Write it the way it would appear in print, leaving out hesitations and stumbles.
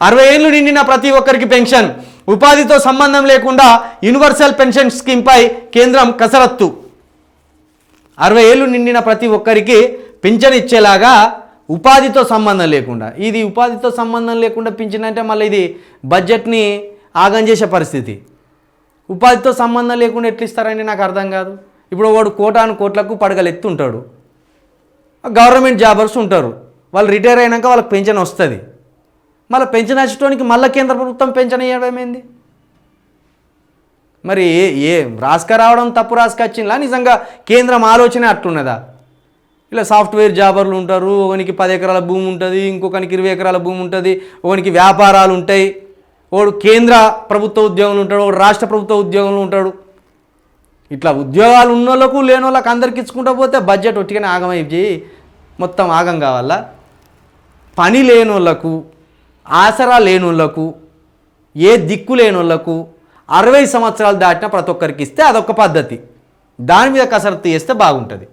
60 ఏళ్ళు నిండిన ప్రతి ఒక్కరికి పెన్షన్, ఉపాధితో సంబంధం లేకుండా యూనివర్సల్ పెన్షన్ స్కీమ్పై కేంద్రం కసరత్తు. 60 ఏళ్ళు నిండిన ప్రతి ఒక్కరికి పింఛన్ ఇచ్చేలాగా ఉపాధితో సంబంధం లేకుండా, ఇది ఉపాధితో సంబంధం లేకుండా పింఛన్ అంటే మళ్ళీ ఇది బడ్జెట్ని ఆగం చేసే పరిస్థితి. ఉపాధితో సంబంధం లేకుండా ఎట్లా ఇస్తారని నాకు అర్థం కాదు. ఇప్పుడు వాడు కోటాను కోట్లకు పడగలు ఎత్తుంటాడు, గవర్నమెంట్ జాబర్స్ ఉంటారు, వాళ్ళు రిటైర్ అయినాక వాళ్ళకి పెన్షన్ వస్తుంది. మళ్ళీ పెన్షన్ వచ్చేటానికి మళ్ళీ కేంద్ర ప్రభుత్వం పెన్షన్ ఇవ్వడం ఏంది? మరి ఏ రాసుకరావడం తప్పు రాసుకొచ్చిందా, నిజంగా కేంద్రం ఆలోచన అట్లున్నదా? ఇలా సాఫ్ట్వేర్ జాబర్లు ఉంటారు, ఒకనికి 10 ఎకరాల భూమి ఉంటుంది, ఇంకొకనికి 20 ఎకరాల భూమి ఉంటుంది, ఒకనికి వ్యాపారాలు ఉంటాయి, వాడు కేంద్ర ప్రభుత్వ ఉద్యోగంలో ఉంటాడు, వాడు రాష్ట్ర ప్రభుత్వ ఉద్యోగంలో ఉంటాడు. ఇట్లా ఉద్యోగాలు ఉన్న వాళ్ళకు లేని వాళ్ళకి అందరికి ఇచ్చుకుంటూ పోతే బడ్జెట్ ఒట్టిగానే ఆగమైపోయి మొత్తం ఆగం కావాలా? పని లేని వాళ్ళకు, ఆసరా లేని వాళ్ళకు, ఏ దిక్కు లేని వాళ్ళకు 60 సంవత్సరాలు దాటిన ప్రతి ఒక్కరికి ఇస్తే అదొక పద్ధతి. దాని మీద కసరత్తు చేస్తే బాగుంటుంది.